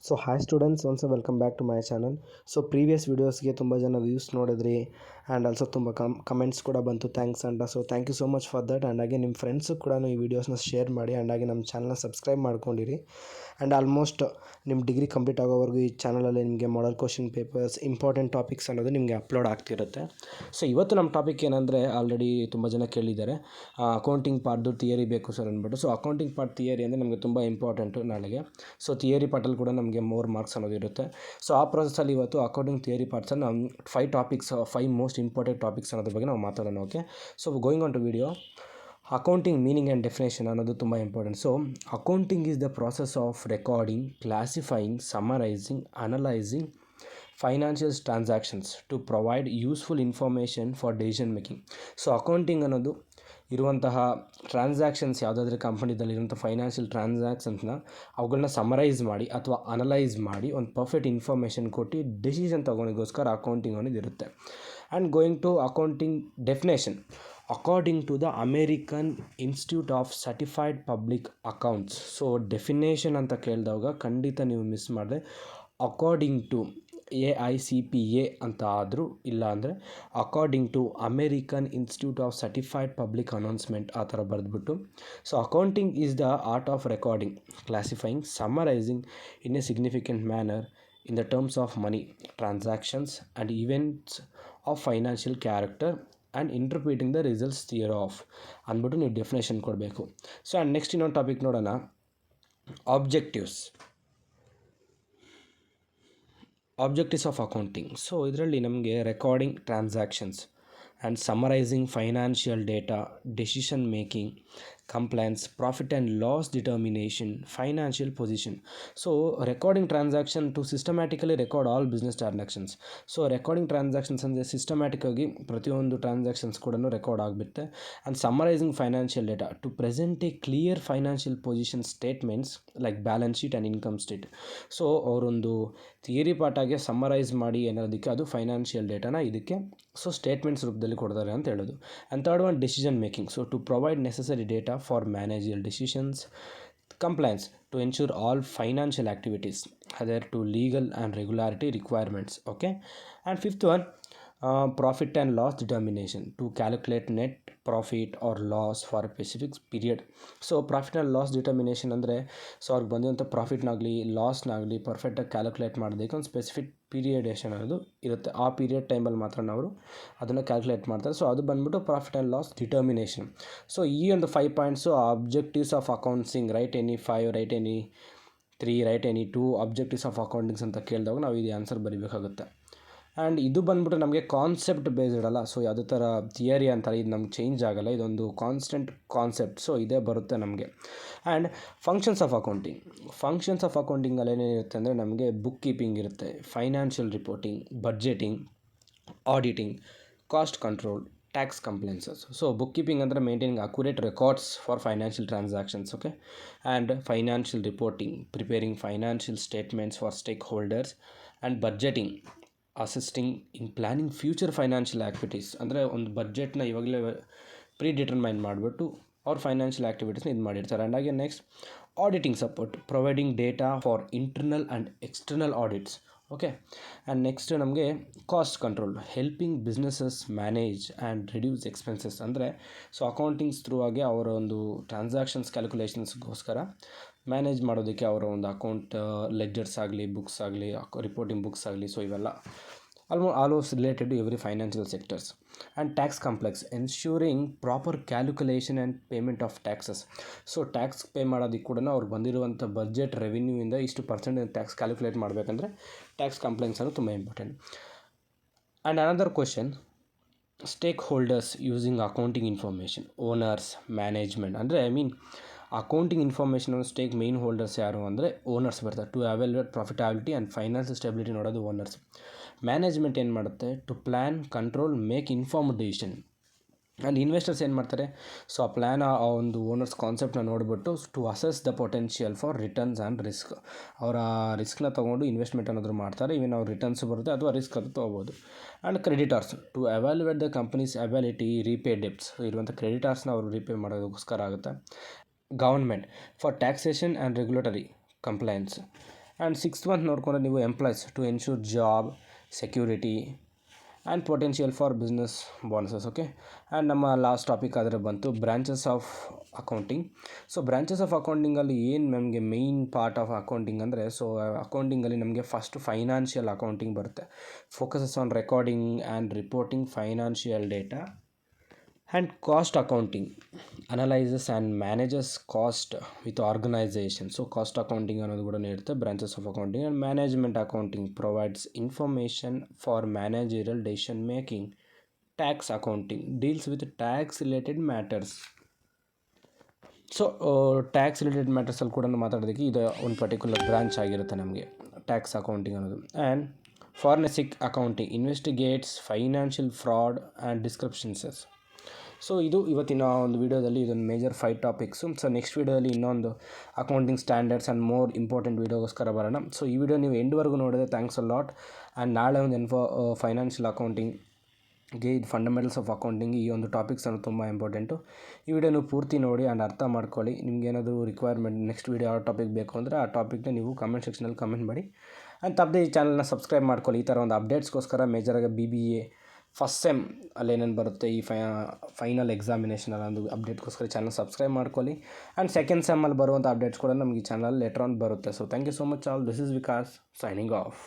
So hi students, once welcome back to my channel. So previous ವೀಡಿಯೋಸ್ಗೆ ತುಂಬ ಜನ views ನೋಡಿದ್ರಿ ಆ್ಯಂಡ್ ಆಲ್ಸೋ ತುಂಬ ಕಮೆಂಟ್ಸ್ ಕೂಡ ಬಂತು, ಥ್ಯಾಂಕ್ಸ್ ಅಂತ. So thank you so much for that. And ಹಾಗೆ ನಿಮ್ಮ ಫ್ರೆಂಡ್ಸು ಕೂಡ ಈ ವೀಡಿಯೋಸ್ನ ಶೇರ್ ಮಾಡಿ ಆ್ಯಂಡ್ ಹಾಗೆ ನಮ್ಮ ಚಾನಲ್ನ ಸಬ್ಸ್ಕ್ರೈಬ್ ಮಾಡ್ಕೊಂಡಿರಿ. ಆ್ಯಂಡ್ ಆಲ್ಮೋಸ್ಟ್ ನಿಮ್ಮ ಡಿಗ್ರಿ ಕಂಪ್ಲೀಟ್ ಆಗೋವರೆಗೂ ಈ ಚಾನಲಲ್ಲಿ ನಿಮಗೆ model question papers, important topics ಅನ್ನೋದು ನಿಮಗೆ ಅಪ್ಲೋಡ್ ಆಗ್ತಿರುತ್ತೆ. ಸೊ ಇವತ್ತು ನಮ್ಮ ಟಾಪಿಕ್ ಏನಂದರೆ, ಆಲ್ರೆಡಿ ತುಂಬ ಜನ ಕೇಳಿದ್ದಾರೆ ಅಕೌಂಟಿಂಗ್ ಪಾರ್ಟ್ದು ಥಿಯರಿ ಬೇಕು ಸರ್ ಅಂದ್ಬಿಟ್ಟು. ಸೊ ಅಕೌಂಟಿಂಗ್ ಪಾರ್ಟ್ ಥಿಯರಿ ಅಂದರೆ ನಮಗೆ ತುಂಬ ಇಂಪಾರ್ಟೆಂಟು ನಾಳೆಗೆ. ಸೊ ಥಿಯರಿ ಪಾರ್ಟಲ್ಲಿ ಕೂಡ ನಮಗೆ 4 ಮಾರ್ಕ್ಸ್ ಅನ್ನೋದು ಇರುತ್ತೆ. ಸೊ ಆ ಪ್ರೊಸೆಸಲ್ಲಿ ಇವತ್ತು ಅಕೌಂಟಿಂಗ್ ಥಿಯರಿ ಪಾರ್ಟ್ಸಲ್ಲಿ ನಾವು 5 ಮೋಸ್ಟ್ ಇಂಪಾರ್ಟೆಂಟ್ ಟಾಪಿಕ್ಸ್ ಅನ್ನೋದ್ರ ಬಗ್ಗೆ ನಾವು ಮಾತಾಡೋಣ. Okay, so going on to video. Accounting meaning and definition ಅನ್ನೋದು ತುಂಬ important. So accounting is the process of recording, classifying, summarising, analysing financial transactions to provide useful information for decision making. So accounting ಅನ್ನೋದು ಇರುವಂತಹ transactions, ಯಾವುದಾದ್ರೂ ಕಂಪನಿದಲ್ಲಿರುವಂಥ financial ಟ್ರಾನ್ಸಾಕ್ಷನ್ಸ್ನ ಅವುಗಳನ್ನ summarise ಮಾಡಿ ಅಥವಾ analyse ಮಾಡಿ ಒಂದು ಪರ್ಫೆಕ್ಟ್ ಇನ್ಫಾರ್ಮೇಷನ್ ಕೊಟ್ಟು ಡಿಸಿಷನ್ ತೊಗೊಳೋಕ್ಕೋಸ್ಕರ ಅಕೌಂಟಿಂಗ್ ಅನ್ನೋದು ಇರುತ್ತೆ. And going to accounting definition, according to the American institute of certified Public Accounts. So definition ಅಂತ ಕೇಳಿದಾಗ ಖಂಡಿತ ನೀವು ಮಿಸ್ ಮಾಡಿದೆ. ಅಕಾರ್ಡಿಂಗ್ ಟು AICPA ಅಂತ ಆದರೂ, ಇಲ್ಲ ಅಂದರೆ according to American institute of certified public announcement ಆ ಥರ ಬರೆದ್ಬಿಟ್ಟು. So accounting is the art of recording, classifying, summarising in a significant manner in the terms of money transactions and events of financial character and interpreting the results their of ಅಂದ್ಬಿಟ್ಟು ನೀವು definition ಕೊಡಬೇಕು. So and next ಇನ್ನೊಂದು topic ನೋಡೋಣ, objectives of accounting. So ಇದರಲ್ಲಿ ನಮಗೆ recording transactions and summarising financial data, decision making, compliance, profit and loss determination, financial position. So recording transaction to systematically record all business transactions. So recording transactions ಅಂದರೆ ಸಿಸ್ಟಮ್ಯಾಟಿಕ್ಕಾಗಿ ಪ್ರತಿಯೊಂದು transactions ಕೂಡ record ಆಗಿಬಿಡುತ್ತೆ. And summarising financial data to present a clear financial position statements like balance sheet and income state. So ಅವರೊಂದು theory ಪಾರ್ಟಾಗೆ summarise ಮಾಡಿ ಅನ್ನೋದಕ್ಕೆ ಅದು ಫೈನಾನ್ಷಿಯಲ್ ಡೇಟಾನ ಇದಕ್ಕೆ ಸೊ ಸ್ಟೇಟ್ಮೆಂಟ್ಸ್ ರೂಪದಲ್ಲಿ ಕೊಡ್ತಾರೆ ಅಂತ ಹೇಳೋದು. And third one decision making. So to provide necessary data for managerial decisions, compliance to ensure all financial activities adhere to legal and regularity requirements. Okay, and fifth one, profit and loss determination to calculate net profit or loss for a specific period. So profit and loss determination ಅಂದರೆ so ಅವ್ರಿಗೆ ಬಂದಿರೋಂಥ ಪ್ರಾಫಿಟ್ನಾಗಲಿ ಲಾಸ್ನಾಗಲಿ ಪರ್ಫೆಕ್ಟಾಗಿ calculate ಮಾಡೋದಕ್ಕೆ ಒಂದು specific ಪೀರಿಯಡೇಷನ್ ಅನ್ನೋದು ಇರುತ್ತೆ. ಆ period ಟೈಮಲ್ಲಿ ಮಾತ್ರ ನಾವು ಅದನ್ನು ಕ್ಯಾಲ್ಕುಲೇಟ್ ಮಾಡ್ತಾರೆ. ಸೊ ಅದು ಬಂದ್ಬಿಟ್ಟು profit and loss determination. So ಈ ಒಂದು 5 points objectives of accounting, write any 5, write any 3, write any 2 objectives of accountings ಅಂತ ಕೇಳಿದಾಗ ನಾವು ಇದು ಆನ್ಸರ್ ಬರೀಬೇಕಾಗುತ್ತೆ. ಆ್ಯಂಡ್ ಇದು ಬಂದ್ಬಿಟ್ಟು ನಮಗೆ ಕಾನ್ಸೆಪ್ಟ್ ಬೇಸ್ಡ್ ಅಲ್ಲ. ಸೊ ಯಾವುದೇ ಥರ ಥಿಯರಿ ಅಂತಾರೆ, ಇದು ನಮ್ಗೆ ಚೇಂಜ್ ಆಗೋಲ್ಲ, ಇದೊಂದು ಕಾನ್ಸ್ಟೆಂಟ್ ಕಾನ್ಸೆಪ್ಟ್. ಸೊ ಇದೇ ಬರುತ್ತೆ ನಮಗೆ. ಆ್ಯಂಡ್ ಫಂಕ್ಷನ್ಸ್ ಆಫ್ ಅಕೌಂಟಿಂಗಲ್ಲಿ ಏನೇನಿರುತ್ತೆ ಅಂದರೆ ನಮಗೆ ಬುಕ್ ಕೀಪಿಂಗ್ ಇರುತ್ತೆ, financial reporting, budgeting, auditing, cost control, tax compliances. So bookkeeping ಅಂದರೆ maintaining accurate records for financial transactions. Okay, and financial reporting, preparing financial statements for stakeholders, and budgeting, assisting in planning future financial activities. ಅಂದರೆ ಒಂದು ಬಡ್ಜೆಟ್ನ ಇವಾಗಲೇ pre determine ಮಾಡಿಬಿಟ್ಟು ಅವ್ರ financial ಆ್ಯಕ್ಟಿವಿಟೀಸ್ನ ಇದು ಮಾಡಿರ್ತಾರೆ. And ಹಾಗೆ next auditing support, providing data for internal and external audits. Okay, and next ನಮಗೆ cost control, helping businesses manage and reduce expenses. ಅಂದರೆ ಸೊ ಅಕೌಂಟಿಂಗ್ಸ್ ಥ್ರೂ ಆಗಿ ಅವರ ಒಂದು ಟ್ರಾನ್ಸಾಕ್ಷನ್ಸ್ ಕ್ಯಾಲ್ಕುಲೇಷನ್ಸ್ಗೋಸ್ಕರ ಮ್ಯಾನೇಜ್ ಮಾಡೋದಕ್ಕೆ ಅವರ ಒಂದು ಅಕೌಂಟ್ ಲೆಡ್ಜರ್ಸ್ ಆಗಲಿ, ಬುಕ್ಸ್ ಆಗಲಿ, ರಿಪೋರ್ಟಿಂಗ್ ಬುಕ್ಸ್ ಆಗಲಿ, ಸೊ ಇವೆಲ್ಲ almost related to every financial sectors. And tax complex, ensuring proper calculation and payment of taxes. So tax pay ಮಾಡೋದಕ್ಕೆ ಕೂಡ ಅವ್ರಿಗೆ ಬಂದಿರುವಂಥ ಬಜೆಟ್ ರೆವಿನ್ಯೂಯಿಂದ ಇಷ್ಟು ಪರ್ಸೆಂಟ್ ಟ್ಯಾಕ್ಸ್ ಕ್ಯಾಲ್ಕುಲೇಟ್ ಮಾಡಬೇಕಂದ್ರೆ ಟ್ಯಾಕ್ಸ್ ಕಾಂಪ್ಲೆಕ್ಸ್ ಅನ್ನೋದು ತುಂಬ important. And another question, stakeholders using accounting information, owners, management. ಅಂದರೆ accounting information stake main holders ಯಾರು ಅಂದರೆ ಓನರ್ಸ್ ಬರ್ತಾರೆ. To evaluate profitability and financial stability ನೋಡೋದು ಓನರ್ಸ್. ಮ್ಯಾನೇಜ್ಮೆಂಟ್ ಏನು ಮಾಡುತ್ತೆ, to plan, control, make informed decision. And investors ಏನು ಮಾಡ್ತಾರೆ, so ಆ ಪ್ಲ್ಯಾನ್, ಆ ಒಂದು ಓನರ್ಸ್ ಕಾನ್ಸೆಪ್ಟನ್ನ ನೋಡಿಬಿಟ್ಟು to assess the potential for returns and risk. ಅವರ ರಿಸ್ಕ್ನ ತೊಗೊಂಡು ಇನ್ವೆಸ್ಟ್ಮೆಂಟ್ ಅನ್ನೋದು ಮಾಡ್ತಾರೆ. ಇವನ್ ಅವ್ರ ರಿಟರ್ನ್ಸ್ ಬರುತ್ತೆ ಅಥವಾ ರಿಸ್ಕ್ ಅದು ತೊಗೋಬೋದು. And creditors, to evaluate the company's ability repay debts. ಇರುವಂಥ ಕ್ರೆಡಿಟರ್ಸ್ನ ಅವರು ರೀಪೇ ಮಾಡೋದಕ್ಕೋಸ್ಕರ ಆಗುತ್ತೆ. Government for taxation and regulatory compliance. And sixth month ನೋಡ್ಕೊಂಡ್ರೆ ನೀವು employees to ensure job security and potential for business bonuses. Okay, and ನಮ್ಮ last topic ಆದರೆ ಬಂತು branches of accounting. So branches of ಅಕೌಂಟಿಂಗಲ್ಲಿ ಏನು ನಮಗೆ ಮೇಯ್ನ್ ಪಾರ್ಟ್ ಆಫ್ ಅಕೌಂಟಿಂಗ್ ಅಂದರೆ, so ಅಕೌಂಟಿಂಗಲ್ಲಿ ನಮಗೆ ಫಸ್ಟ್ ಫೈನಾನ್ಷಿಯಲ್ ಅಕೌಂಟಿಂಗ್ ಬರುತ್ತೆ. Focuses on recording and reporting financial data. And cost accounting analyses and manages cost with organisation. So cost accounting ಅನ್ನೋದು ಕೂಡ ಇರುತ್ತೆ branches of accounting. And management accounting provides information for managerial decision making. Tax accounting deals with tax related matters. So tax related ಮ್ಯಾಟರ್ಸಲ್ಲಿ ಕೂಡ ಮಾತಾಡೋದಕ್ಕೆ ಇದು ಒಂದು particular branch ಆಗಿರುತ್ತೆ ನಮಗೆ ಟ್ಯಾಕ್ಸ್ ಅಕೌಂಟಿಂಗ್ ಅನ್ನೋದು. And forensic accounting investigates financial fraud and descriptions. So ಇದು ಇವತ್ತಿನ ಒಂದು ವೀಡಿಯೋದಲ್ಲಿ ಇದೊಂದು ಮೇಜರ್ 5 ಟಾಪಿಕ್ಸು. ಸೊ ನೆಕ್ಸ್ಟ್ ವೀಡಿಯೋದಲ್ಲಿ ಇನ್ನೊಂದು accounting standards and more important ವೀಡಿಯೋಗೋಸ್ಕರ ಬರೋಣ. ಸೊ ಈ ವಿಡಿಯೋ ನೀವು ಎಂಡ್ವರೆಗೂ ನೋಡಿದ್ರೆ ಥ್ಯಾಂಕ್ಸ್ ಅ ಲಾಟ್. ಆ್ಯಂಡ್ ನಾಳೆ ಒಂದು ಫೈನಾನ್ಷಿಯಲ್ ಅಕೌಂಟಿಂಗ್ಗೆ ಇದು ಫಂಡಮೆಂಟಲ್ಸ್ ಆಫ್ ಅಕೌಂಟಿಂಗ್ ಈ ಒಂದು ಟಾಪಿಕ್ಸ್ ಅನ್ನೋದು ತುಂಬ ಇಂಪಾರ್ಟೆಂಟು. ಈ ವಿಡಿಯೋ ನೀವು ಪೂರ್ತಿ ನೋಡಿ ಆ್ಯಂಡ್ ಅರ್ಥ ಮಾಡ್ಕೊಳ್ಳಿ. ನಿಮ್ಗೆ ಏನಾದರೂ ರಿಕ್ವೈರ್ಮೆಂಟ್ ನೆಕ್ಸ್ಟ್ ವೀಡಿಯೋ ಯಾವ ಟಾಪಿಕ್ ಬೇಕು ಅಂದರೆ ಆ ಟಾಪಿಕ್ನ ನೀವು ಕಮೆಂಟ್ ಸೆಕ್ಷನಲ್ಲಿ ಕಮೆಂಟ್ ಮಾಡಿ. ಆ್ಯಂಡ್ ತಪ್ಪದೆ ಈ ಚಾನಲ್ನ ಸಬ್ಸ್ಕ್ರೈಬ್ ಮಾಡ್ಕೊಳ್ಳಿ. ಈ ಥರ ಒಂದು ಅಪ್ಡೇಟ್ಸ್ಗೋಸ್ಕರ ಮೇಜರಾಗಿ BBA ಫಸ್ಟ್ ಸೆಮ್ ಅಲ್ಲೇನೇನು ಬರುತ್ತೆ ಈ ಫೈನಲ್ ಎಕ್ಸಾಮಿನೇಷನ್ ಒಂದು ಅಪ್ಡೇಟ್ಗೋಸ್ಕರ ಚಾನಲ್ ಸಬ್ಸ್ಕ್ರೈಬ್ ಮಾಡ್ಕೊಳ್ಳಿ. ಆ್ಯಂಡ್ ಸೆಕೆಂಡ್ ಸೆಮ್ಮಲ್ಲಿ ಬರುವಂಥ ಅಪ್ಡೇಟ್ಸ್ ಕೂಡ ನಮಗೆ ಈ ಚಾನಲ್ ಲೇಟರ್ ಆನ್ ಬರುತ್ತೆ. So thank you so much all. This is Vikas signing of.